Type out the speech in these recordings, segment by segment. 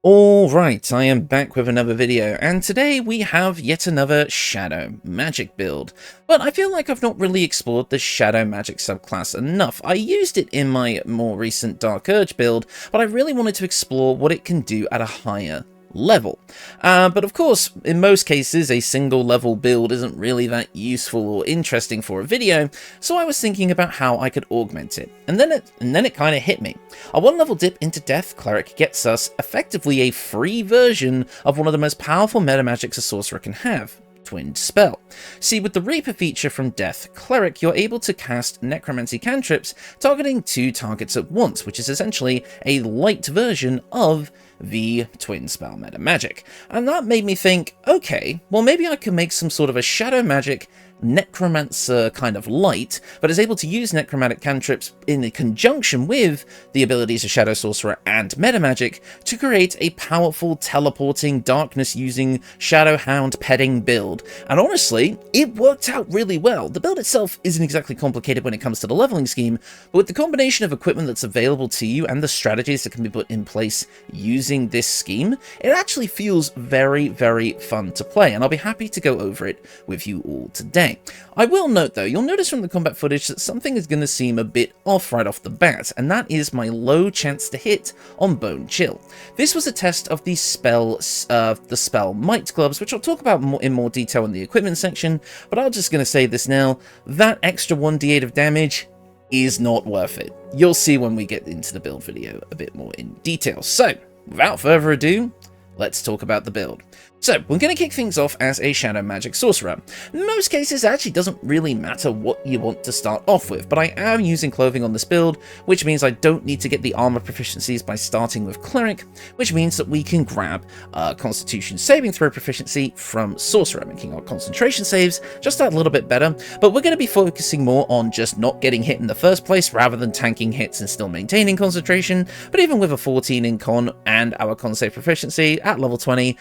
Alright, I am back with another video, and today we have yet another shadow magic build. But I feel like I've not really explored the shadow magic subclass enough. I used it in my more recent Dark Urge build, but I really wanted to explore what it can do at a higher level. But of course, in most cases, a single level build isn't really that useful or interesting for a video, so I was thinking about how I could augment it. And then it kind of hit me. A 1-level dip into Death Cleric gets us effectively a free version of one of the most powerful metamagics a sorcerer can have. Twinned spell. See, with the Reaper feature from Death Cleric, you're able to cast necromancy cantrips targeting 2 targets at once, which is essentially a light version of the twin spell metamagic. And that made me think, okay, well maybe I can make some sort of a shadow magic necromancer kind of light, but is able to use necromantic cantrips in conjunction with the abilities of Shadow Sorcerer and Metamagic to create a powerful teleporting darkness using Shadow Hound petting build. And honestly, it worked out really well. The build itself isn't exactly complicated when it comes to the leveling scheme, but with the combination of equipment that's available to you and the strategies that can be put in place using this scheme, it actually feels very, very fun to play, and I'll be happy to go over it with you all today. I will note though, you'll notice from the combat footage that something is going to seem a bit off right off the bat, and that is my low chance to hit on Bone Chill. This was a test of the spell Might Gloves, which I'll talk about in more detail in the equipment section, but I'm just going to say this now, that extra 1d8 of damage is not worth it. You'll see when we get into the build video a bit more in detail. So, without further ado, let's talk about the build. So, we're going to kick things off as a Shadow Magic Sorcerer. In most cases, it actually doesn't really matter what you want to start off with, but I am using Clothing on this build, which means I don't need to get the armor proficiencies by starting with Cleric, which means that we can grab Constitution saving throw proficiency from Sorcerer, making our concentration saves just that little bit better, but we're going to be focusing more on just not getting hit in the first place, rather than tanking hits and still maintaining concentration. But even with a 14 in con and our con save proficiency at level 20,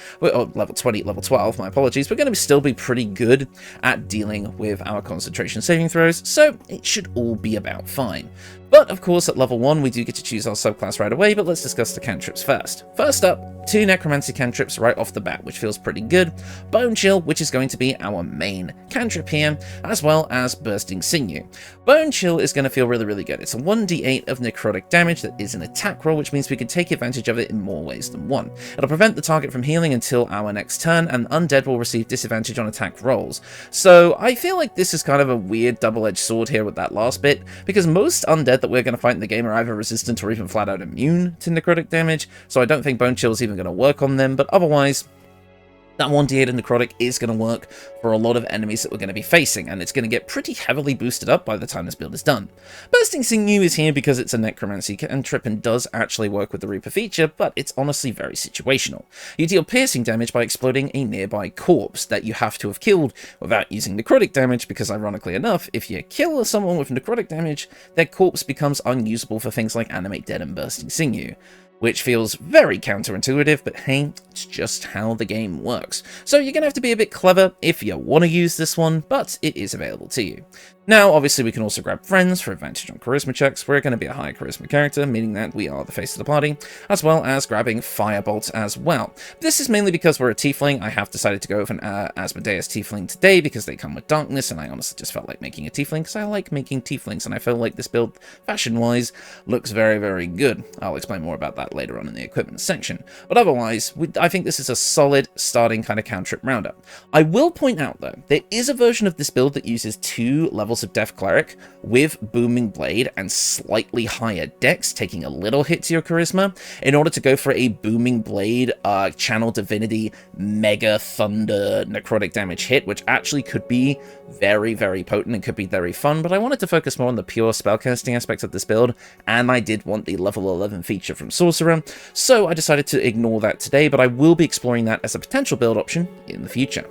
level 12, my apologies, we're going to still be pretty good at dealing with our concentration saving throws, so it should all be about fine. But of course, at level 1, we do get to choose our subclass right away, but let's discuss the cantrips first. First up, 2 necromancy cantrips right off the bat, which feels pretty good. Bone Chill, which is going to be our main cantrip here, as well as Bursting Sinew. Bone Chill is going to feel really, really good. It's a 1d8 of necrotic damage that is an attack roll, which means we can take advantage of it in more ways than one. It'll prevent the target from healing until our next turn, and undead will receive disadvantage on attack rolls. So I feel like this is kind of a weird double-edged sword here with that last bit, because most undead that we're going to fight in the game are either resistant or even flat out immune to necrotic damage, so I don't think Bone Chill is even going to work on them, but otherwise, that 1d8 of necrotic is going to work for a lot of enemies that we're going to be facing, and it's going to get pretty heavily boosted up by the time this build is done. Bursting Sinew is here because it's a necromancy cantrip and does actually work with the Reaper feature, but it's honestly very situational. You deal piercing damage by exploding a nearby corpse that you have to have killed without using necrotic damage, because ironically enough, if you kill someone with necrotic damage, their corpse becomes unusable for things like Animate Dead and Bursting Sinew, which feels very counterintuitive, but hey, it's just how the game works. So you're going to have to be a bit clever if you want to use this one, but it is available to you. Now, obviously, we can also grab friends for advantage on charisma checks. We're going to be a high charisma character, meaning that we are the face of the party, as well as grabbing firebolts as well. This is mainly because we're a tiefling. I have decided to go with an Asmodeus tiefling today because they come with darkness, and I honestly just felt like making a tiefling because I like making tieflings, and I feel like this build, fashion-wise, looks very, very good. I'll explain more about that later on in the equipment section. But otherwise, I think this is a solid starting kind of cantrip roundup. I will point out, though, there is a version of this build that uses 2 levels of Death Cleric with Booming Blade and slightly higher dex, taking a little hit to your charisma, in order to go for a Booming Blade Channel Divinity Mega Thunder necrotic damage hit, which actually could be very, very potent and could be very fun, but I wanted to focus more on the pure spellcasting aspects of this build, and I did want the level 11 feature from Sorcerer, so I decided to ignore that today, but I will be exploring that as a potential build option in the future.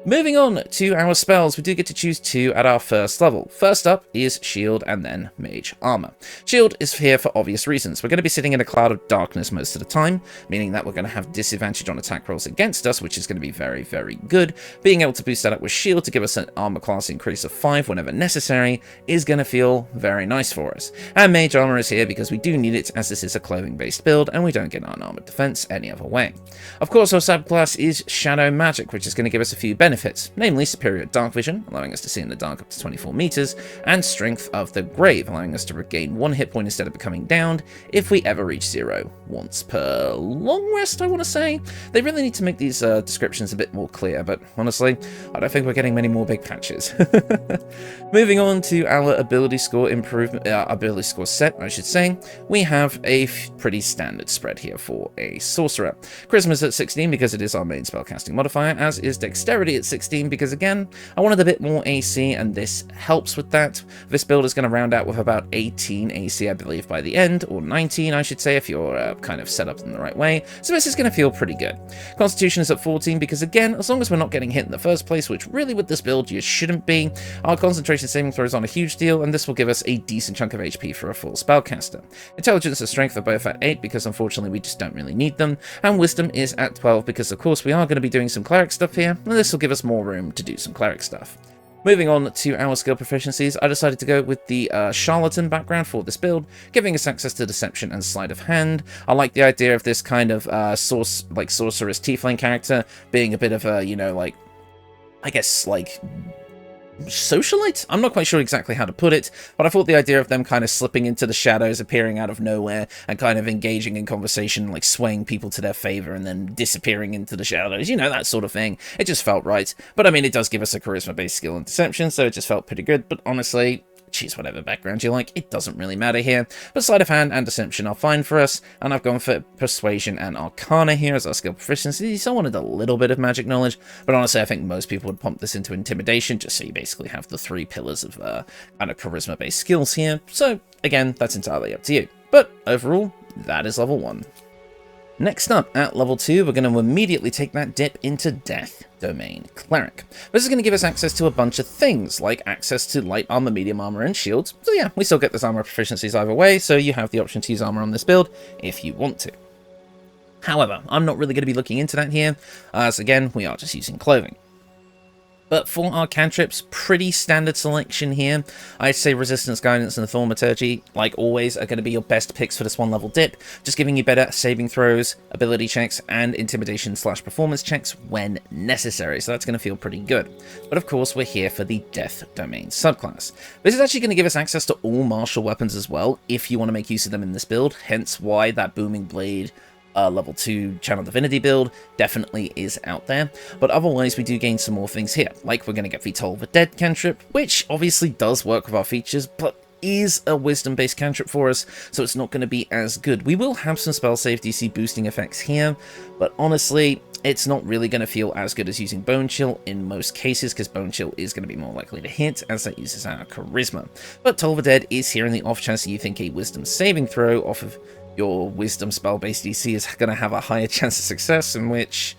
Moving on to our spells, we do get to choose 2 at our first level. First up is Shield and then Mage Armour. Shield is here for obvious reasons. We're going to be sitting in a cloud of darkness most of the time, meaning that we're going to have disadvantage on attack rolls against us, which is going to be very, very good. Being able to boost that up with Shield to give us an armor class increase of 5 whenever necessary is going to feel very nice for us. And Mage Armour is here because we do need it, as this is a clothing-based build and we don't get an armored defense any other way. Of course, our subclass is Shadow Magic, which is going to give us a few benefits, namely superior dark vision, allowing us to see in the dark up to 24 meters, and strength of the grave, allowing us to regain 1 hit point instead of becoming downed if we ever reach 0 once per long rest, I want to say. They really need to make these descriptions a bit more clear, but honestly, I don't think we're getting many more big patches. Moving on to our ability score improvement, ability score set, I should say, we have a pretty standard spread here for a Sorcerer. Charisma's at 16 because it is our main spellcasting modifier, as is Dexterity at 16 because, again, I wanted a bit more AC, and this helps with that. This build is going to round out with about 18 AC, I believe, by the end, or 19, I should say, if you're kind of set up in the right way. So this is going to feel pretty good. Constitution is at 14 because, again, as long as we're not getting hit in the first place, which really with this build you shouldn't be, our concentration saving throw is on a huge deal, and this will give us a decent chunk of HP for a full spellcaster. Intelligence and Strength are both at 8 because, unfortunately, we just don't really need them, and Wisdom is at 12 because, of course, we are going to be doing some Cleric stuff here, and this will give us more room to do some Cleric stuff. Moving on to our skill proficiencies, I decided to go with the Charlatan background for this build, giving us access to Deception and Sleight of Hand. I like the idea of this kind of Sorceress Tiefling character being a bit of a, you know, like, I guess, like, socialite? I'm not quite sure exactly how to put it, but I thought the idea of them kind of slipping into the shadows, appearing out of nowhere, and kind of engaging in conversation, like swaying people to their favor and then disappearing into the shadows, you know, that sort of thing. It just felt right. But I mean, it does give us a charisma-based skill in deception, so it just felt pretty good. But honestly, choose whatever background you like, it doesn't really matter here. But Sleight of Hand and Deception are fine for us, and I've gone for Persuasion and Arcana here as our skill proficiency, so I wanted a little bit of magic knowledge, but honestly I think most people would pump this into Intimidation, just so you basically have the 3 pillars of kind of charisma-based skills here. So again, that's entirely up to you. But overall, that is level 1. Next up, at level 2, we're going to immediately take that dip into Death Domain Cleric. This is going to give us access to a bunch of things, like access to light armor, medium armor, and shields. So yeah, we still get those armor proficiencies either way, so you have the option to use armor on this build if you want to. However, I'm not really going to be looking into that here, as again, we are just using clothing. But for our cantrips, pretty standard selection here. I'd say Resistance, Guidance, and Thaumaturgy, like always, are going to be your best picks for this 1-level dip, just giving you better saving throws, ability checks, and intimidation/performance checks when necessary, so that's going to feel pretty good. But of course, we're here for the Death Domain subclass. This is actually going to give us access to all martial weapons as well, if you want to make use of them in this build, hence why that Booming Blade level 2 Channel Divinity build definitely is out there. But otherwise, we do gain some more things here, like we're going to get the Toll of the Dead cantrip, which obviously does work with our features, but is a wisdom-based cantrip for us, so it's not going to be as good. We will have some spell save DC boosting effects here, but honestly, it's not really going to feel as good as using Bone Chill in most cases, because Bone Chill is going to be more likely to hit, as that uses our charisma. But Toll of the Dead is here in the off chance that you think a wisdom saving throw off of your wisdom spell-based DC is going to have a higher chance of success, in which,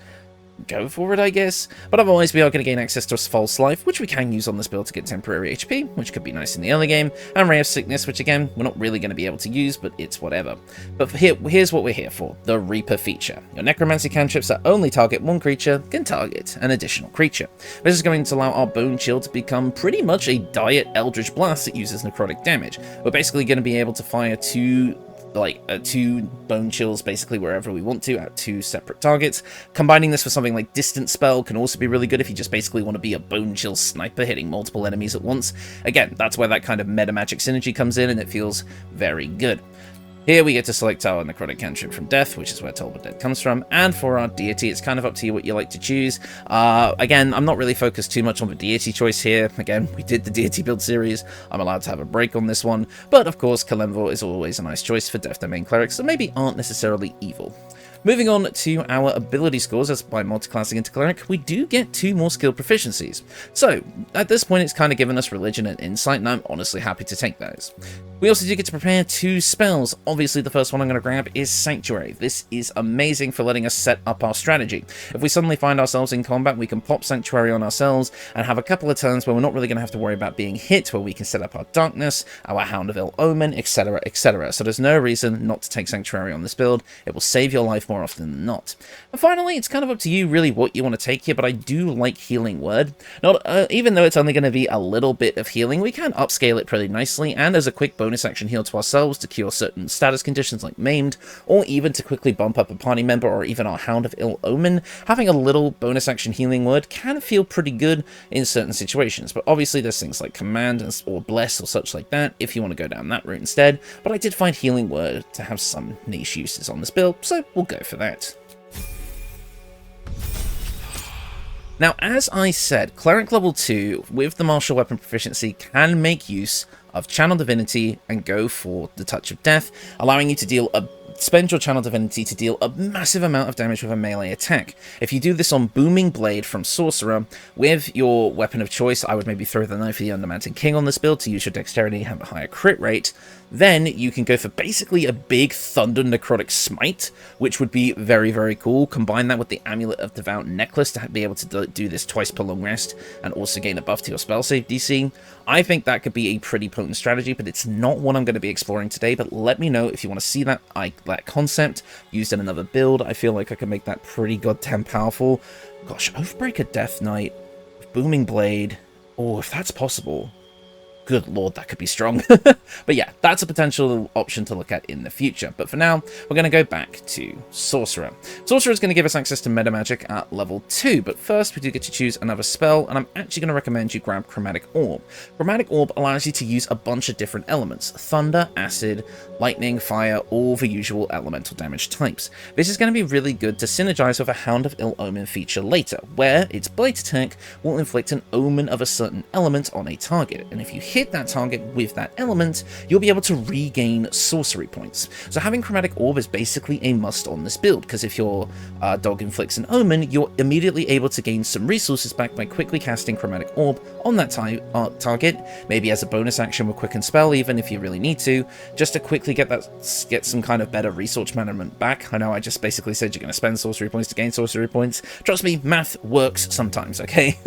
go for it, I guess. But otherwise, we are going to gain access to False Life, which we can use on this build to get temporary HP, which could be nice in the early game, and Ray of Sickness, which again, we're not really going to be able to use, but it's whatever. But here's what we're here for, the Reaper feature. Your Necromancy cantrips that only target one creature can target an additional creature. This is going to allow our Bone Chill to become pretty much a Diet Eldritch Blast that uses necrotic damage. We're basically going to be able to fire two Bone Chills basically wherever we want to at 2 separate targets. Combining this with something like Distant Spell can also be really good if you just basically want to be a Bone Chill sniper hitting multiple enemies at once. Again, that's where that kind of Metamagic synergy comes in, and it feels very good. Here we get to select our necrotic cantrip from Death, which is where Toll of the Dead comes from, and for our deity, it's kind of up to you what you like to choose. Again, I'm not really focused too much on the deity choice here. Again, we did the deity build series, I'm allowed to have a break on this one, but of course, Kalemvor is always a nice choice for Death Domain clerics that maybe aren't necessarily evil. Moving on to our ability scores, as by multiclassing into Cleric, we do get 2 more skill proficiencies. So, at this point it's kind of given us Religion and Insight, and I'm honestly happy to take those. We also do get to prepare 2 spells. Obviously the first one I'm going to grab is Sanctuary. This is amazing for letting us set up our strategy. If we suddenly find ourselves in combat, we can pop Sanctuary on ourselves and have a couple of turns where we're not really going to have to worry about being hit, where we can set up our Darkness, our Hound of Ill Omen, etc, etc. So there's no reason not to take Sanctuary on this build. It will save your life more often than not. And finally, it's kind of up to you really what you want to take here, but I do like Healing Word. Even though it's only going to be a little bit of healing, we can upscale it pretty nicely, and as a quick bonus action heal to ourselves to cure certain status conditions like Maimed, or even to quickly bump up a party member or even our Hound of Ill Omen, having a little bonus action healing word can feel pretty good in certain situations. But obviously there's things like Command or Bless or such like that if you want to go down that route instead, but I did find Healing Word to have some niche uses on this build, so we'll go for that. Now, as I said, Cleric level 2 with the martial weapon proficiency can make use of Channel Divinity and go for the Touch of Death, allowing you to spend your Channel Divinity to deal a massive amount of damage with a melee attack. If you do this on Booming Blade from Sorcerer, with your weapon of choice, I would maybe throw the Knife of the Undermounted King on this build to use your dexterity and have a higher crit rate. Then you can go for basically a big Thunder Necrotic Smite, which would be very, very cool. Combine that with the Amulet of Devout Necklace to be able to do this twice per long rest and also gain a buff to your spell save DC. I think that could be a pretty potent strategy, but it's not one I'm going to be exploring today. But let me know if you want to see that concept used in another build. I feel like I can make that pretty goddamn powerful. Gosh, Oathbreaker Death Knight, Booming Blade. Oh, if that's possible. Good lord, that could be strong. But yeah, that's a potential option to look at in the future. But for now, we're going to go back to Sorcerer. Sorcerer is going to give us access to Metamagic at level 2, but first we do get to choose another spell, and I'm actually going to recommend you grab Chromatic Orb. Chromatic Orb allows you to use a bunch of different elements: thunder, acid, lightning, fire, all the usual elemental damage types. This is going to be really good to synergize with a Hound of Ill Omen feature later, where its blade attack will inflict an omen of a certain element on a target, and if you hit that target with that element, you'll be able to regain sorcery points. So having Chromatic Orb is basically a must on this build, because if your dog inflicts an omen, you're immediately able to gain some resources back by quickly casting Chromatic Orb on that target, maybe as a bonus action with Quicken Spell even if you really need to, just to quickly get some kind of better resource management back. I know I just basically said you're going to spend sorcery points to gain sorcery points. Trust me, math works sometimes, okay?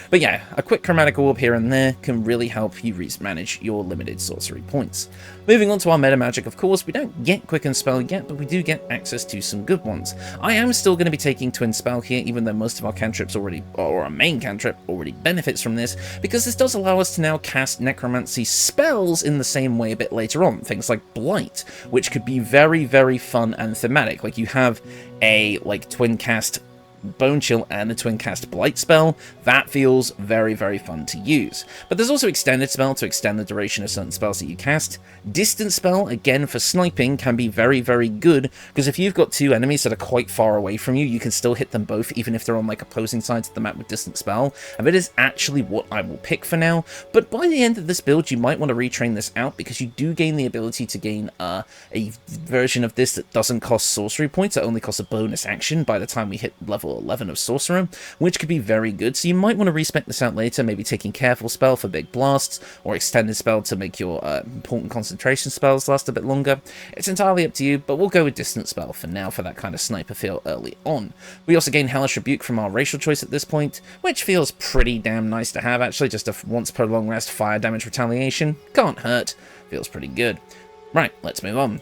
But yeah, a quick Chromatic Orb here and there can really help you manage your limited sorcery points. Moving on to our Metamagic, of course, we don't get Quicken Spell yet, but we do get access to some good ones. I am still going to be taking Twin Spell here, even though most of our cantrips already, or our main cantrip already benefits from this, because this does allow us to now cast Necromancy spells in the same way a bit later on. Things like Blight, which could be very, very fun and thematic. Like you have a twin cast Bone Chill and a twin cast Blight spell. That feels very, very fun to use. But there's also Extended Spell to extend the duration of certain spells that you cast. Distant Spell, again for sniping, can be very, very good, because if you've got two enemies that are quite far away from you, you can still hit them both, even if they're on opposing sides of the map with Distant Spell, and that is actually what I will pick for now. But by the end of this build, you might want to retrain this out, because you do gain the ability to gain a version of this that doesn't cost sorcery points, it only costs a bonus action by the time we hit level 11 of Sorcerer, which could be very good. So you might want to respec this out later, maybe taking Careful Spell for big blasts, or Extended Spell to make your important concentration spells last a bit longer. It's entirely up to you, but we'll go with Distant Spell for now for that kind of sniper feel early on. We also gain Hellish Rebuke from our racial choice at this point, which feels pretty damn nice to have actually. Just a once per long rest fire damage retaliation. Can't hurt. Feels pretty good. Right, let's move on.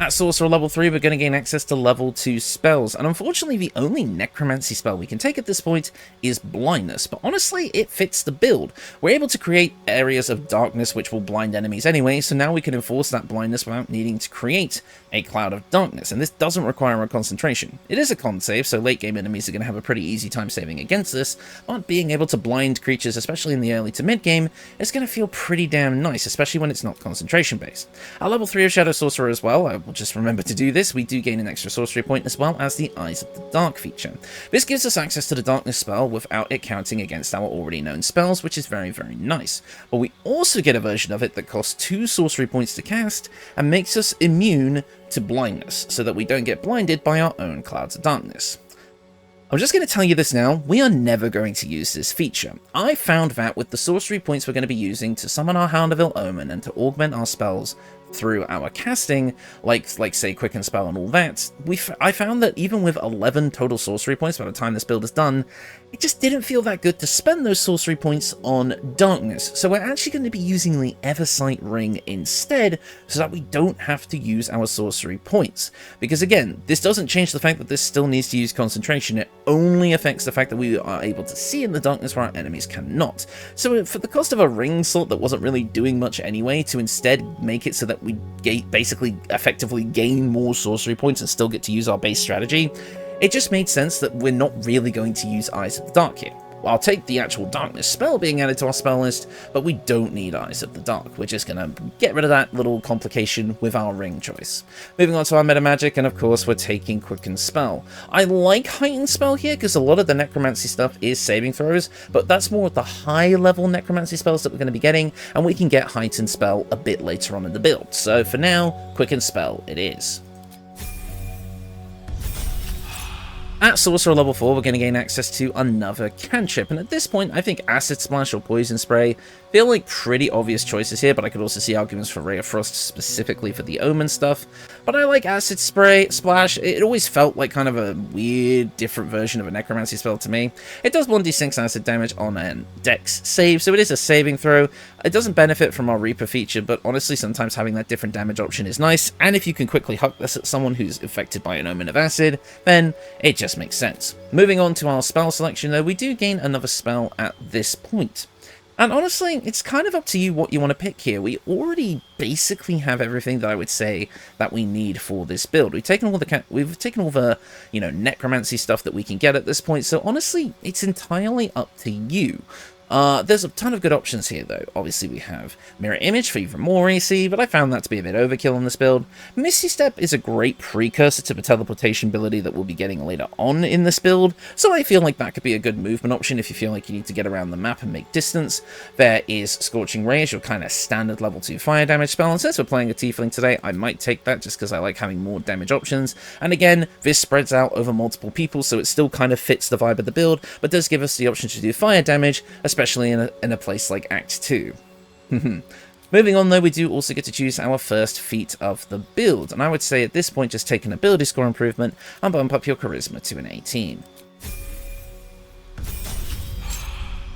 At Sorcerer level 3, we're going to gain access to level 2 spells, and unfortunately the only necromancy spell we can take at this point is Blindness, but honestly it fits the build. We're able to create areas of darkness which will blind enemies anyway, so now we can enforce that blindness without needing to create a cloud of darkness, and this doesn't require a concentration. It is a con save, so late game enemies are going to have a pretty easy time saving against this, but being able to blind creatures, especially in the early to mid game, is going to feel pretty damn nice, especially when it's not concentration based. At level 3 of Shadow Sorcerer as well, we'll just remember to do this, we do gain an extra sorcery point as well as the Eyes of the Dark feature. This gives us access to the darkness spell without it counting against our already known spells, which is very, very nice. But we also get a version of it that costs 2 sorcery points to cast and makes us immune to blindness, so that we don't get blinded by our own clouds of darkness. I'm just going to tell you this now, we are never going to use this feature. I found that with the sorcery points we're going to be using to summon our Hound of Ill-Omen and to augment our spells through our casting, like say Quicken Spell and all that, I found that even with 11 total sorcery points by the time this build is done, it just didn't feel that good to spend those sorcery points on darkness. So we're actually going to be using the Eversight Ring instead, so that we don't have to use our sorcery points. Because again, this doesn't change the fact that this still needs to use concentration, it only affects the fact that we are able to see in the darkness where our enemies cannot. So for the cost of a ring slot that wasn't really doing much anyway, to instead make it so that we basically effectively gain more sorcery points and still get to use our base strategy, it just made sense that we're not really going to use Eyes of the Dark here. Well, I'll take the actual darkness spell being added to our spell list, but we don't need Eyes of the Dark. We're just going to get rid of that little complication with our ring choice. Moving on to our Metamagic, and of course we're taking Quicken Spell. I like Heightened Spell here because a lot of the necromancy stuff is saving throws, but that's more of the high level necromancy spells that we're going to be getting, and we can get Heightened Spell a bit later on in the build. So for now, Quicken Spell it is. At Sorcerer level 4, we're going to gain access to another cantrip, and at this point, I think Acid Splash or Poison Spray feel like pretty obvious choices here, but I could also see arguments for Ray of Frost specifically for the Omen stuff. But I like Acid Splash. It always felt like kind of a weird, different version of a Necromancy spell to me. It does 1d6 acid damage on a dex save, so it is a saving throw. It doesn't benefit from our Reaper feature, but honestly, sometimes having that different damage option is nice, and if you can quickly huck this at someone who's affected by an Omen of Acid, then it just makes sense. Moving on to our spell selection, though, we do gain another spell at this point. And honestly, it's kind of up to you what you want to pick here. We already basically have everything that I would say that we need for this build. We've taken all the necromancy stuff that we can get at this point. So honestly, it's entirely up to you. There's a ton of good options here, though. Obviously, we have Mirror Image for even more AC, but I found that to be a bit overkill on this build. Misty Step is a great precursor to the teleportation ability that we'll be getting later on in this build, so I feel like that could be a good movement option if you feel like you need to get around the map and make distance. There is Scorching Ray as your kind of standard level 2 fire damage spell, and since we're playing a Tiefling today, I might take that just because I like having more damage options. And again, this spreads out over multiple people, so it still kind of fits the vibe of the build, but does give us the option to do fire damage, especially in a place like Act 2. Moving on, though, we do also get to choose our first feat of the build, and I would say at this point just take an ability score improvement and bump up your charisma to an 18.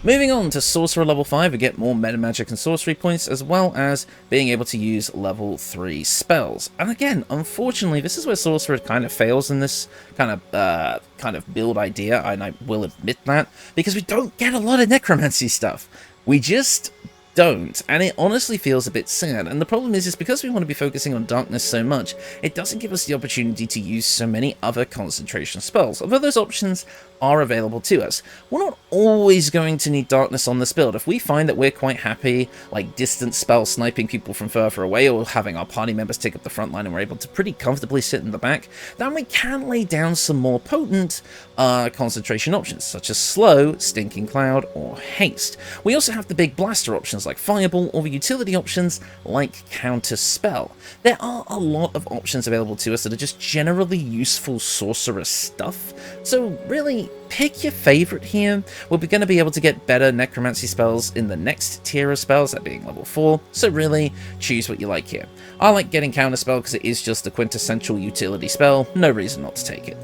Moving on to Sorcerer level 5, we get more Metamagic and Sorcery points, as well as being able to use level 3 spells. And again, unfortunately, this is where Sorcerer kind of fails in this kind of build idea, and I will admit that, because we don't get a lot of Necromancy stuff. We just don't, and it honestly feels a bit sad. And the problem is because we want to be focusing on darkness so much, it doesn't give us the opportunity to use so many other concentration spells, although those options are available to us. We're not always going to need darkness on this build. If we find that we're quite happy, like distant spell sniping people from further away, or having our party members take up the front line and we're able to pretty comfortably sit in the back, then we can lay down some more potent concentration options, such as Slow, Stinking Cloud, or Haste. We also have the big blaster options like Fireball, or the utility options like Counter Spell. There are a lot of options available to us that are just generally useful sorcerer stuff, so really, pick your favorite here. We're going to be able to get better necromancy spells in the next tier of spells, that being level 4, so really, choose what you like here. I like getting Counter Spell because it is just a quintessential utility spell, no reason not to take it.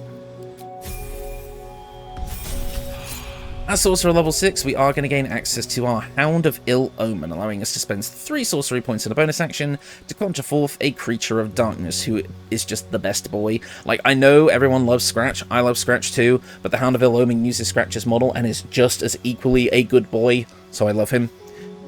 At Sorcerer level 6, we are going to gain access to our Hound of Ill-Omen, allowing us to spend 3 sorcery points in a bonus action to conjure forth a creature of darkness who is just the best boy. Like, I know everyone loves Scratch, I love Scratch too, but the Hound of Ill-Omen uses Scratch's model and is just as equally a good boy, so I love him.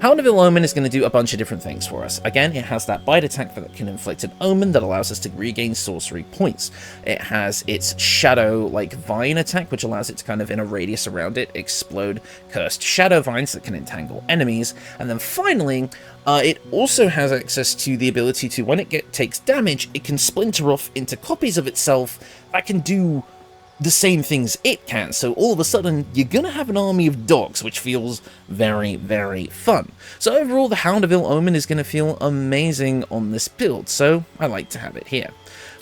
Hound of Omen is going to do a bunch of different things for us. Again, it has that bite attack that can inflict an omen that allows us to regain sorcery points. It has its shadow, like, vine attack, which allows it to kind of, in a radius around it, explode cursed shadow vines that can entangle enemies. And then finally, it also has access to the ability to, when it takes damage, it can splinter off into copies of itself that can do the same things it can. So all of a sudden, you're gonna have an army of dogs, which feels very, very fun. So overall, the Hound of Ill Omen is gonna feel amazing on this build, so I like to have it here.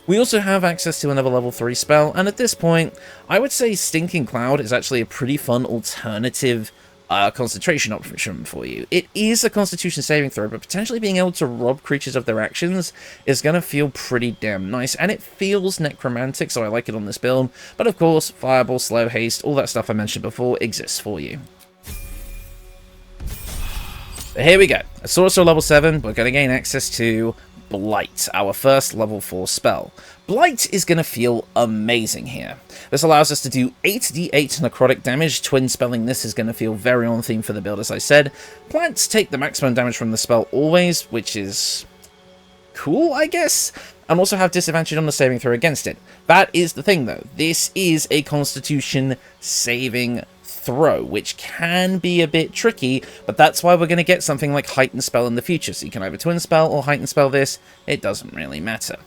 We also have access to another level 3 spell, and at this point, I would say Stinking Cloud is actually a pretty fun alternative concentration option for you. It is a constitution saving throw, but potentially being able to rob creatures of their actions is going to feel pretty damn nice, and it feels necromantic, so I like it on this build. But of course, fireball, slow haste, all that stuff I mentioned before exists for you. So here we go. A Sorcerer level 7, we're going to gain access to Blight, our first level 4 spell. Blight is going to feel amazing here. This allows us to do 8d8 necrotic damage. Twin spelling this is going to feel very on theme for the build, as I said. Plants take the maximum damage from the spell always, which is cool, I guess, and also have disadvantage on the saving throw against it. That is the thing, though. This is a constitution saving throw, which can be a bit tricky, but that's why we're going to get something like Heightened Spell in the future. So you can either Twin Spell or Heightened Spell this. It doesn't really matter.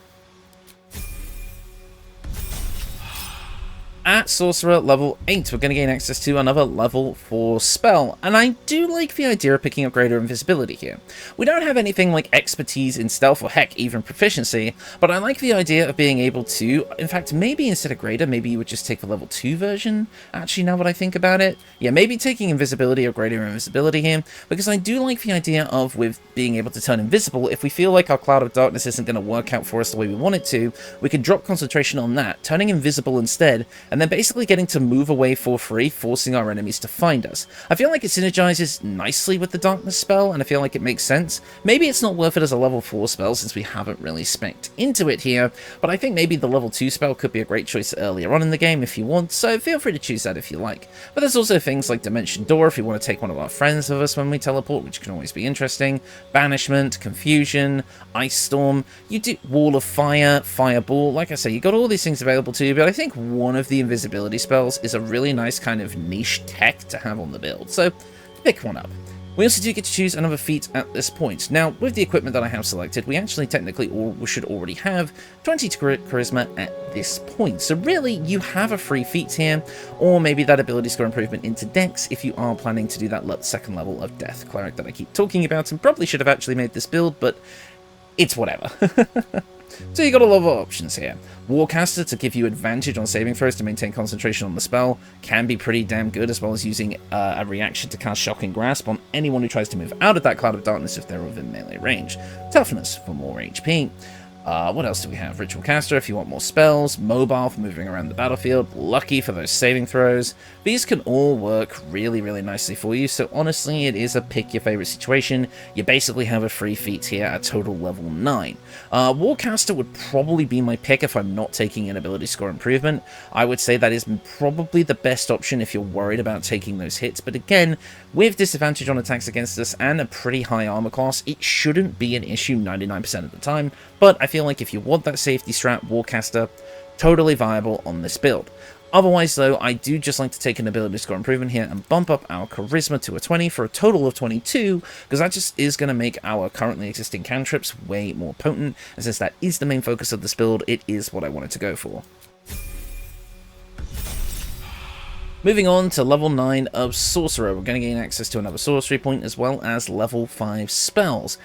At Sorcerer level 8, we're going to gain access to another level 4 spell, and I do like the idea of picking up greater invisibility here. We don't have anything like expertise in stealth or heck, even proficiency, but I like the idea of being able to, in fact, maybe instead of greater, maybe you would just take the level 2 version, actually, now that I think about it. Yeah, maybe taking invisibility or greater invisibility here, because I do like the idea of, with being able to turn invisible, if we feel like our Cloud of Darkness isn't going to work out for us the way we want it to, we can drop concentration on that, turning invisible instead, and then basically getting to move away for free, forcing our enemies to find us. I feel like it synergizes nicely with the Darkness spell, and I feel like it makes sense. Maybe it's not worth it as a level 4 spell, since we haven't really spec'd into it here, but I think maybe the level 2 spell could be a great choice earlier on in the game if you want, so feel free to choose that if you like. But there's also things like Dimension Door if you want to take one of our friends with us when we teleport, which can always be interesting, Banishment, Confusion, Ice Storm, you do Wall of Fire, Fireball. Like I say, you got all these things available to you, but I think one of the invisibility spells is a really nice kind of niche tech to have on the build, so pick one up. We also do get to choose another feat at this point. Now, with the equipment that I have selected, we actually technically should already have 20 charisma at this point. So really, you have a free feat here, or maybe that ability score improvement into Dex if you are planning to do that second level of Death Cleric that I keep talking about, and probably should have actually made this build, but it's whatever. So you got a lot of options here. Warcaster to give you advantage on saving throws to maintain concentration on the spell can be pretty damn good, as well as using a reaction to cast Shocking Grasp on anyone who tries to move out of that Cloud of Darkness if they're within melee range. Toughness for more HP. What else do we have? Ritual Caster if you want more spells, Mobile for moving around the battlefield, Lucky for those saving throws. These can all work really, really nicely for you, so honestly it is a pick your favorite situation. You basically have a free feat here at total level 9. Warcaster would probably be my pick if I'm not taking an ability score improvement. I would say that is probably the best option if you're worried about taking those hits, but again, with disadvantage on attacks against us and a pretty high armor class, it shouldn't be an issue 99% of the time, but I feel like if you want that safety strat, Warcaster, totally viable on this build. Otherwise, though, I do just like to take an ability score improvement here and bump up our charisma to a 20 for a total of 22, because that just is going to make our currently existing cantrips way more potent, and since that is the main focus of this build, it is what I wanted to go for. Moving on to level 9 of Sorcerer, we're going to gain access to another sorcery point as well as level 5 spells.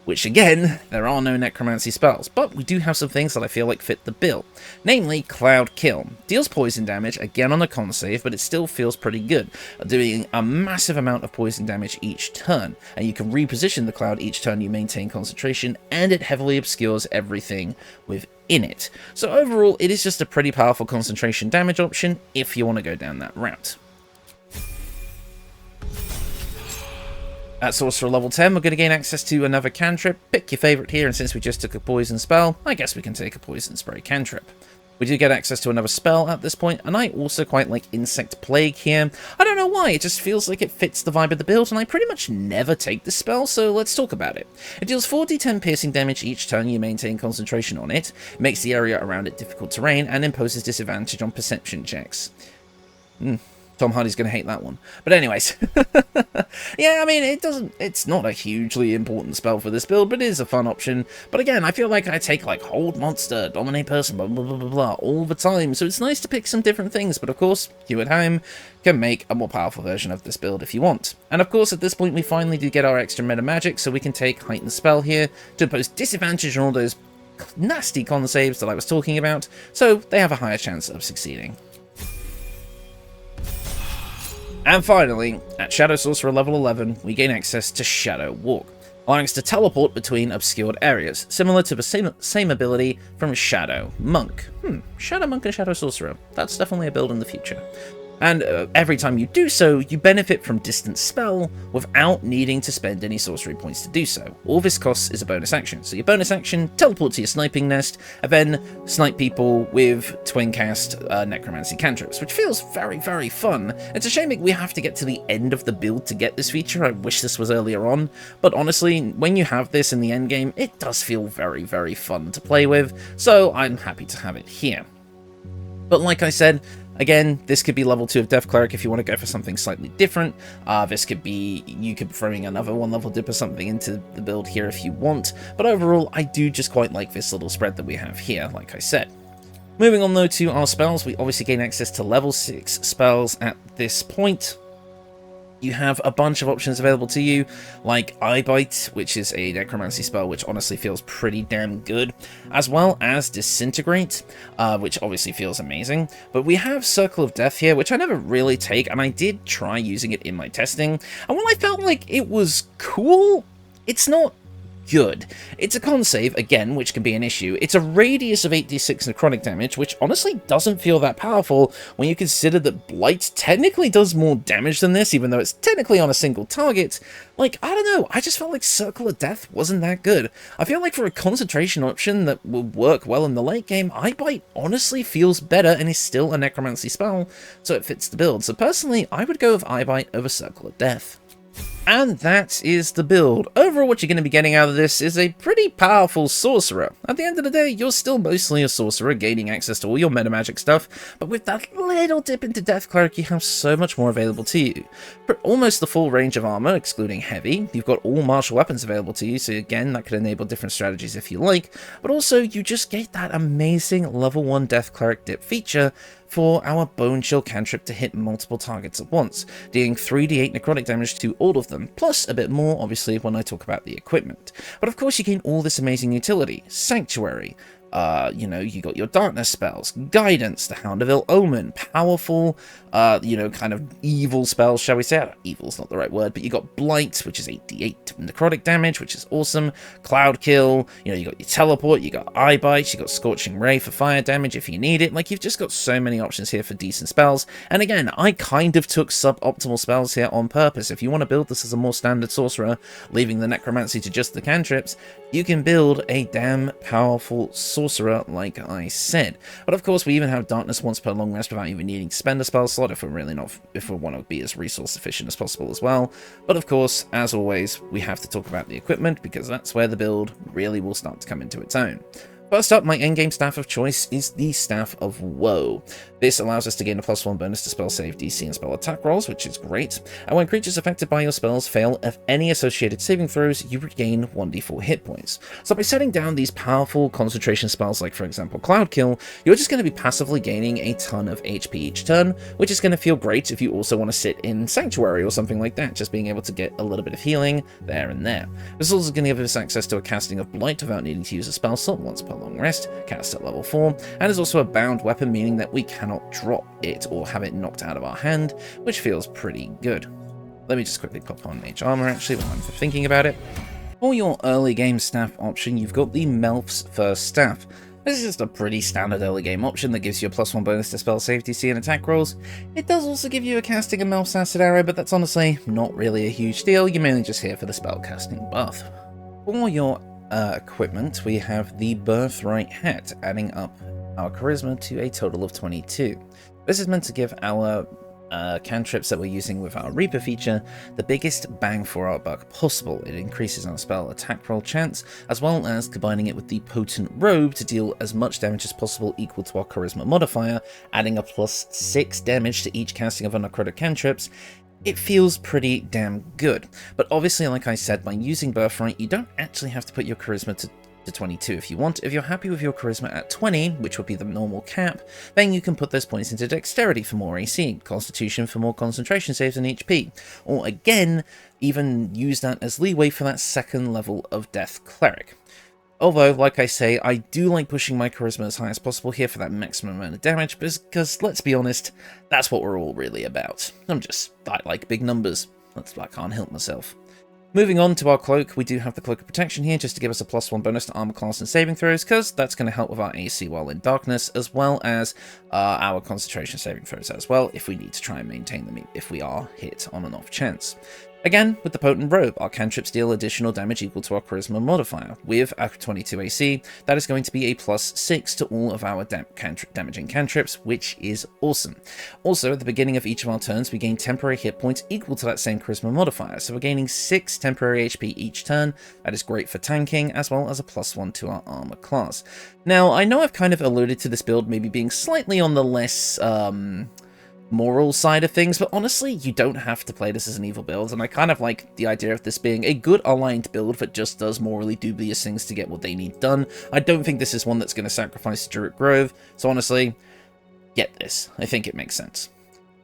Which again, there are no necromancy spells, but we do have some things that I feel like fit the bill. Namely, Cloud Kill. Deals poison damage, again on a con save, but it still feels pretty good, doing a massive amount of poison damage each turn, and you can reposition the cloud each turn you maintain concentration, and it heavily obscures everything within it. So overall, it is just a pretty powerful concentration damage option if you want to go down that route. At Sorcerer level 10, we're going to gain access to another cantrip. Pick your favourite here, and since we just took a poison spell, I guess we can take a poison spray cantrip. We do get access to another spell at this point, and I also quite like Insect Plague here. I don't know why, it just feels like it fits the vibe of the build, and I pretty much never take this spell, so let's talk about it. It deals 4d10 piercing damage each turn you maintain concentration on it, makes the area around it difficult terrain, and imposes disadvantage on perception checks. Tom Hardy's going to hate that one. But anyways, yeah, I mean, it's not a hugely important spell for this build, but it is a fun option. But again, I feel like I take like hold monster, dominate person, blah, blah, blah, blah, blah, all the time. So it's nice to pick some different things. But of course, you at home can make a more powerful version of this build if you want. And of course, at this point, we finally do get our extra Metamagic, so we can take heightened spell here to impose disadvantage on all those nasty con saves that I was talking about. So they have a higher chance of succeeding. And finally, at Shadow Sorcerer level 11, we gain access to Shadow Walk, allowing us to teleport between obscured areas, similar to the same ability from Shadow Monk. Shadow Monk and Shadow Sorcerer. That's definitely a build in the future. And every time you do so, you benefit from Distant Spell without needing to spend any sorcery points to do so. All this costs is a bonus action. So your bonus action, teleport to your sniping nest, and then snipe people with twin cast necromancy cantrips, which feels very, very fun. It's a shame that we have to get to the end of the build to get this feature. I wish this was earlier on, but honestly, when you have this in the end game, it does feel very, very fun to play with, so I'm happy to have it here. But like I said, again, this could be level 2 of Death Cleric if you want to go for something slightly different. This could be, you could be throwing another 1-level dip or something into the build here if you want. But overall, I do just quite like this little spread that we have here, like I said. Moving on though to our spells, we obviously gain access to level 6 spells at this point. You have a bunch of options available to you, like Eye Bite, which is a necromancy spell, which honestly feels pretty damn good, as well as Disintegrate, which obviously feels amazing. But we have Circle of Death here, which I never really take, and I did try using it in my testing, and while I felt like it was cool, it's not good. It's a con save, again, which can be an issue. It's a radius of 8d6 necrotic damage, which honestly doesn't feel that powerful when you consider that Blight technically does more damage than this, even though it's technically on a single target. Like, I don't know, I just felt like Circle of Death wasn't that good. I feel like for a concentration option that will work well in the late game, Eye Bite honestly feels better and is still a necromancy spell, so it fits the build. So personally, I would go with Eye Bite over Circle of Death. And that is the build. Overall, what you're going to be getting out of this is a pretty powerful sorcerer. At the end of the day, you're still mostly a sorcerer, gaining access to all your metamagic stuff, but with that little dip into Death Cleric, you have so much more available to you. For almost the full range of armor, excluding heavy. You've got all martial weapons available to you, so again, that could enable different strategies if you like, but also you just get that amazing level 1 Death Cleric dip feature for our Bone Chill cantrip to hit multiple targets at once, dealing 3d8 necrotic damage to all of them, plus a bit more, obviously, when I talk about the equipment. But of course, you gain all this amazing utility. Sanctuary, you know, you got your darkness spells, guidance, the Hound of Ill Omen, powerful, you know, kind of evil spells, shall we say? Evil's not the right word, but you got Blight, which is 8d8 necrotic damage, which is awesome, Cloud Kill, you know, you got your Teleport, you got Eye Bite, you got Scorching Ray for fire damage if you need it. Like, you've just got so many options here for decent spells, and again, I kind of took suboptimal spells here on purpose. If you want to build this as a more standard sorcerer, leaving the necromancy to just the cantrips, you can build a damn powerful sorcerer, like I said. But of course, we even have darkness once per long rest without even needing to spend a spell slot if we want to be as resource efficient as possible as well. But of course, as always, we have to talk about the equipment, because that's where the build really will start to come into its own. First up, my endgame staff of choice is the Staff of Woe. This allows us to gain a +1 bonus to spell save DC and spell attack rolls, which is great. And when creatures affected by your spells fail any associated saving throws, you regain 1d4 hit points. So by setting down these powerful concentration spells, like for example Cloud Kill, you're just going to be passively gaining a ton of HP each turn, which is going to feel great if you also want to sit in Sanctuary or something like that, just being able to get a little bit of healing there and there. This is also going to give us access to a casting of Blight without needing to use a spell slot once per long rest, cast at level 4, and is also a bound weapon, meaning that we cannot drop it or have it knocked out of our hand, which feels pretty good. Let me just quickly pop on Mage Armour actually while I'm thinking about it. For your early game staff option, you've got the Melf's First Staff. This is just a pretty standard early game option that gives you a +1 bonus to spell save DC and attack rolls. It does also give you a casting of Melf's Acid Arrow, but that's honestly not really a huge deal. You're mainly just here for the spell casting buff. For your equipment, we have the Birthright Hat, adding up our charisma to a total of 22. This is meant to give our cantrips that we're using with our Reaper feature the biggest bang for our buck possible. It increases our spell attack roll chance, as well as combining it with the potent robe to deal as much damage as possible equal to our charisma modifier, adding a +6 damage to each casting of our necrotic cantrips. It feels pretty damn good. But obviously, like I said, by using Birthright, you don't actually have to put your charisma to 22 if you want. If you're happy with your charisma at 20, which would be the normal cap, then you can put those points into dexterity for more AC, constitution for more concentration saves and HP, or again, even use that as leeway for that second level of Death Cleric. Although, like I say, I do like pushing my charisma as high as possible here for that maximum amount of damage, because let's be honest, that's what we're all really about. I like big numbers. I can't help myself. Moving on to our cloak, we do have the Cloak of Protection here just to give us a +1 bonus to armor class and saving throws, because that's going to help with our AC while in darkness, as well as our concentration saving throws as well, if we need to try and maintain them if we are hit on an off chance. Again, with the Potent Robe, our cantrips deal additional damage equal to our Charisma modifier. With our 22 AC, that is going to be a +6 to all of our damaging cantrips, which is awesome. Also, at the beginning of each of our turns, we gain temporary hit points equal to that same Charisma modifier, so we're gaining 6 temporary HP each turn. That is great for tanking, as well as a +1 to our armor class. Now, I know I've kind of alluded to this build maybe being slightly on the less moral side of things, but honestly, you don't have to play this as an evil build, and I kind of like the idea of this being a good aligned build that just does morally dubious things to get what they need done. I don't think this is one that's going to sacrifice Druid Grove, so honestly, get this. I think it makes sense.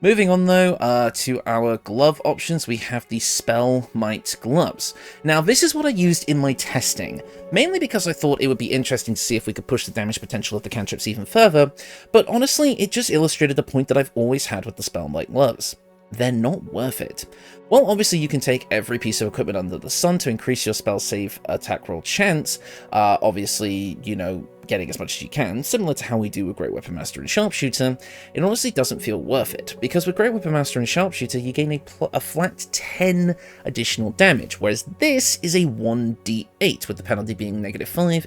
Moving on though, to our glove options, we have the Spell Might gloves. Now this is what I used in my testing, mainly because I thought it would be interesting to see if we could push the damage potential of the cantrips even further, but honestly it just illustrated the point that I've always had with the Spell Might gloves. They're not worth it. Well, obviously you can take every piece of equipment under the sun to increase your spell save attack roll chance, obviously, you know, getting as much as you can, similar to how we do with Great Weapon Master and Sharpshooter. It honestly doesn't feel worth it, because with Great Weapon Master and Sharpshooter you gain a flat 10 additional damage, whereas this is a 1d8, with the penalty being -5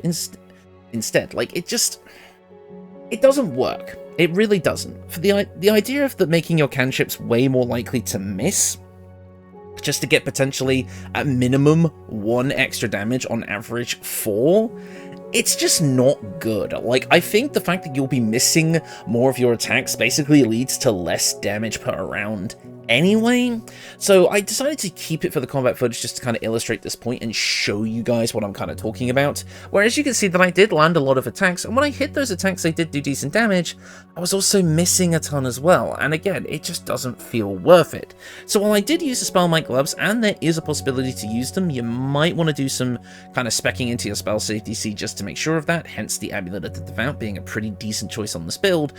instead. Like, it doesn't work. It really doesn't. For the idea of making your cantrips way more likely to miss, just to get potentially, at minimum, 1 extra damage, on average 4, it's just not good. Like, I think the fact that you'll be missing more of your attacks basically leads to less damage per round anyway, so I decided to keep it for the combat footage just to kind of illustrate this point and show you guys what I'm kind of talking about. Whereas you can see that I did land a lot of attacks, and when I hit those attacks they did do decent damage. I was also missing a ton as well, and again, it just doesn't feel worth it. So while I did use the Spell Might gloves, and there is a possibility to use them, you might want to do some kind of specking into your spell save DC just to make sure of that, hence the Amulet of the Devout being a pretty decent choice on this build.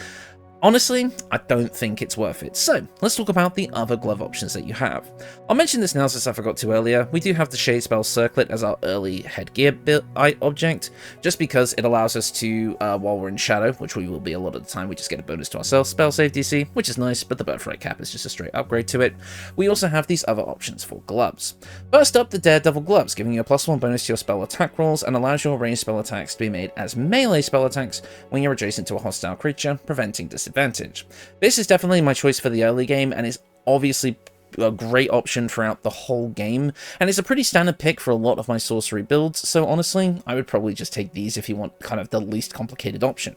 Honestly, I don't think it's worth it. So, let's talk about the other glove options that you have. I'll mention this now since I forgot to earlier. We do have the Shade Spell Circlet as our early headgear object, just because it allows us to, while we're in Shadow, which we will be a lot of the time, we just get a bonus to our spell save DC, which is nice, but the Birthright Cap is just a straight upgrade to it. We also have these other options for gloves. First up, the Daredevil Gloves, giving you a +1 bonus to your spell attack rolls, and allows your ranged spell attacks to be made as melee spell attacks when you're adjacent to a hostile creature, preventing disadvantage. This is definitely my choice for the early game, and is obviously a great option throughout the whole game, and it's a pretty standard pick for a lot of my sorcery builds, so honestly, I would probably just take these if you want kind of the least complicated option.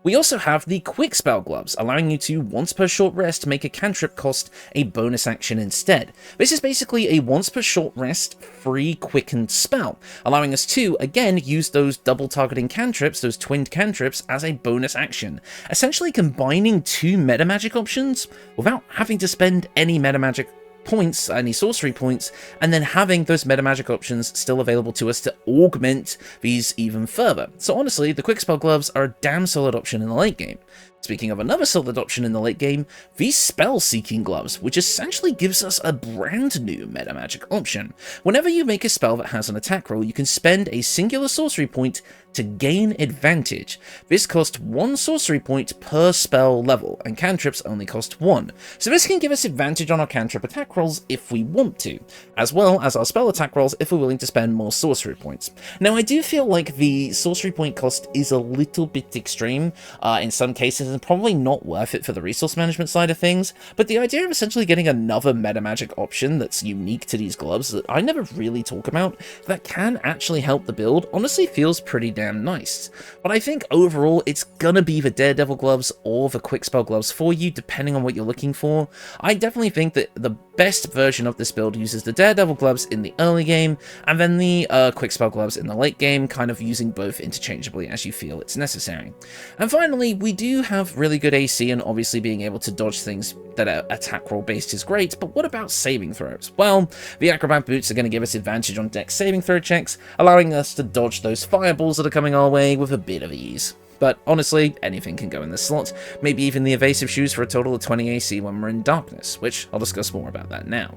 We also have the Quick Spell Gloves, allowing you to, once per short rest, make a cantrip cost a bonus action instead. This is basically a once per short rest, free quickened spell, allowing us to, again, use those double targeting cantrips, those twinned cantrips, as a bonus action, essentially combining 2 metamagic options without having to spend any metamagic points, any sorcery points, and then having those metamagic options still available to us to augment these even further. So honestly, the Quick Spell Gloves are a damn solid option in the late game, Speaking of another solid option in the late game, the Spell Seeking Gloves, which essentially gives us a brand new Metamagic option. Whenever you make a spell that has an attack roll, you can spend a singular sorcery point to gain advantage. This costs 1 sorcery point per spell level, and cantrips only cost 1. So this can give us advantage on our cantrip attack rolls if we want to, as well as our spell attack rolls if we're willing to spend more sorcery points. Now I do feel like the sorcery point cost is a little bit extreme in some cases, and probably not worth it for the resource management side of things, but the idea of essentially getting another Metamagic option that's unique to these gloves that I never really talk about, that can actually help the build, honestly feels pretty damn nice. But I think overall it's gonna be the Daredevil gloves or the quick spell gloves for you, depending on what you're looking for. I definitely think that the best version of this build uses the Daredevil gloves in the early game, and then the quick spell gloves in the late game, kind of using both interchangeably as you feel it's necessary. And finally, we do have really good AC, and obviously being able to dodge things that are attack roll based is great, but what about saving throws? Well, the Acrobat boots are going to give us advantage on dex saving throw checks, allowing us to dodge those fireballs that are coming our way with a bit of ease. But honestly, anything can go in this slot, maybe even the evasive shoes for a total of 20 AC when we're in darkness, which I'll discuss more about that now.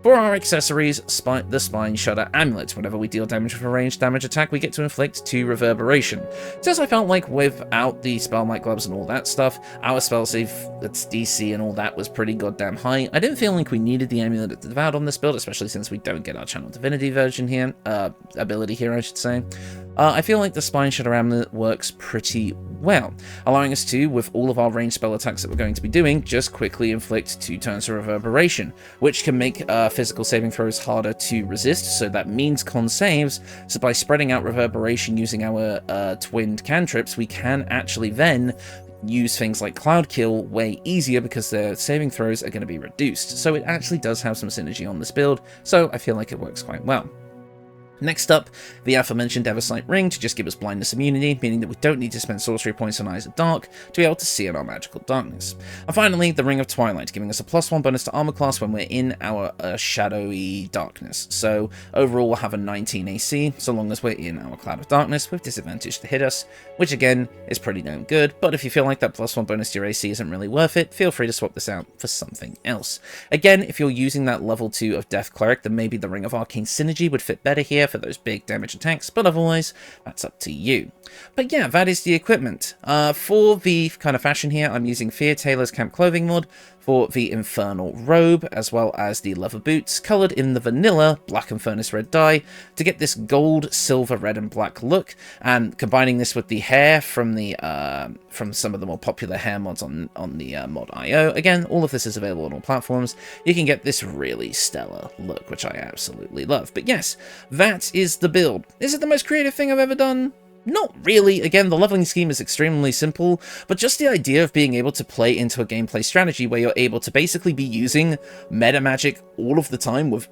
For our accessories, the Spine Shudder Amulet. Whenever we deal damage with a ranged damage attack, we get to inflict 2 reverberation. Since I felt like without the Spellmite gloves and all that stuff, our spell save, that's DC and all that, was pretty goddamn high. I didn't feel like we needed the Amulet of Devout on this build, especially since we don't get our Channel Divinity version here, ability here, I should say. I feel like the Spine Shudder Amulet works pretty well, allowing us to, with all of our ranged spell attacks that we're going to be doing, just quickly inflict 2 turns of reverberation, which can make physical saving throws harder to resist, so that means con saves. So by spreading out reverberation using our twinned cantrips, we can actually then use things like Cloud Kill way easier because their saving throws are going to be reduced. So it actually does have some synergy on this build, so I feel like it works quite well. Next up, the aforementioned Eversight Ring to just give us blindness immunity, meaning that we don't need to spend sorcery points on Eyes of Dark to be able to see in our magical darkness. And finally, the Ring of Twilight, giving us a +1 bonus to armor class when we're in our shadowy darkness. So overall, we'll have a 19 AC, so long as we're in our cloud of darkness with disadvantage to hit us, which again is pretty damn good. But if you feel like that +1 bonus to your AC isn't really worth it, feel free to swap this out for something else. Again, if you're using that level 2 of Death Cleric, then maybe the Ring of Arcane Synergy would fit better here for those big damage attacks, but otherwise, that's up to you. But yeah, that is the equipment. For the kind of fashion here, I'm using Fear Taylor's Camp Clothing mod for the Infernal Robe, as well as the leather boots, coloured in the vanilla black and furnace red dye, to get this gold, silver, red and black look, and combining this with the hair from the from some of the more popular hair mods on the mod.io. Again, all of this is available on all platforms. You can get this really stellar look, which I absolutely love. But yes, that is the build. Is it the most creative thing I've ever done? Not really. Again, the leveling scheme is extremely simple, but just the idea of being able to play into a gameplay strategy where you're able to basically be using Metamagic all of the time with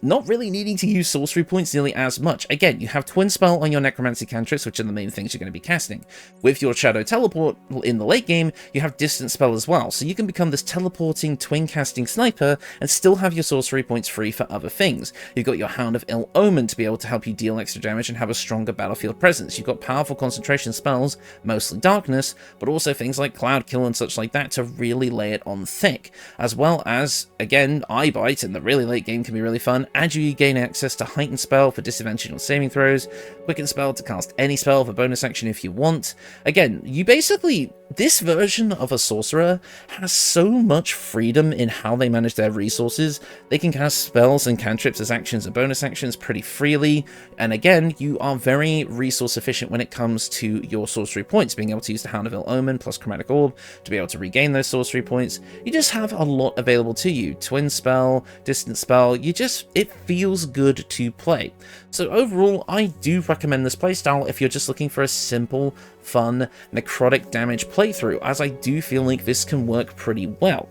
not really needing to use sorcery points nearly as much. Again, you have Twin Spell on your Necromancy cantrips, which are the main things you're going to be casting. With your Shadow Teleport in the late game, you have Distance Spell as well, so you can become this teleporting, twin-casting sniper and still have your sorcery points free for other things. You've got your Hound of Ill Omen to be able to help you deal extra damage and have a stronger battlefield presence. You've got powerful concentration spells, mostly darkness, but also things like Cloud Kill and such like that to really lay it on thick, as well as, again, Eye Bite in the really late game can be really fun, and you gain access to Heightened Spell for disadvantage on saving throws, Quicken Spell to cast any spell for bonus action if you want. Again, you basically, this version of a sorcerer has so much freedom in how they manage their resources. They can cast spells and cantrips as actions and bonus actions pretty freely, and again, you are very resource efficient when it comes to your sorcery points, being able to use the Hound of Ill Omen plus Chromatic Orb to be able to regain those sorcery points. You just have a lot available to you. Twin Spell, Distant Spell, it feels good to play. So overall, I do recommend this playstyle if you're just looking for a simple, fun, necrotic damage playthrough, as I do feel like this can work pretty well.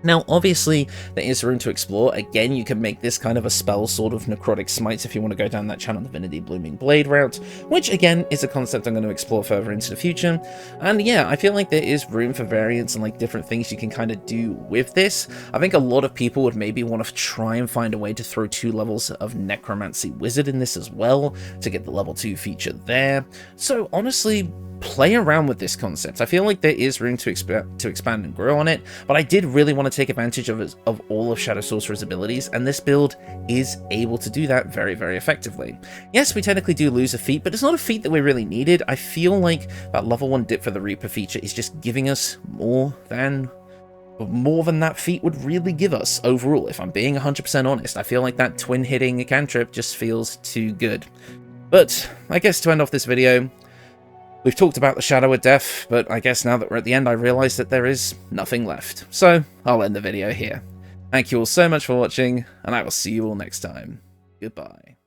Now, obviously, there is room to explore. Again, you can make this kind of a spell sort of necrotic smites if you want to go down that Channel Divinity Blooming Blade route, which, again, is a concept I'm going to explore further into the future. And yeah, I feel like there is room for variance and like different things you can kind of do with this. I think a lot of people would maybe want to try and find a way to throw 2 levels of Necromancy Wizard in this as well, to get the level 2 feature there. So honestly, play around with this concept. I feel like there is room to expand and grow on it, but I did really want to take advantage of all of Shadow Sorcerer's abilities, and this build is able to do that very, very effectively. Yes, we technically do lose a feat, but it's not a feat that we really needed. I feel like that level 1 dip for the Reaper feature is just giving us more than that feat would really give us overall. If I'm being 100% honest, I feel like that twin hitting cantrip just feels too good. But I guess to end off this video, we've talked about the Shadow of Death, but I guess now that we're at the end, I realise that there is nothing left. So I'll end the video here. Thank you all so much for watching, and I will see you all next time. Goodbye.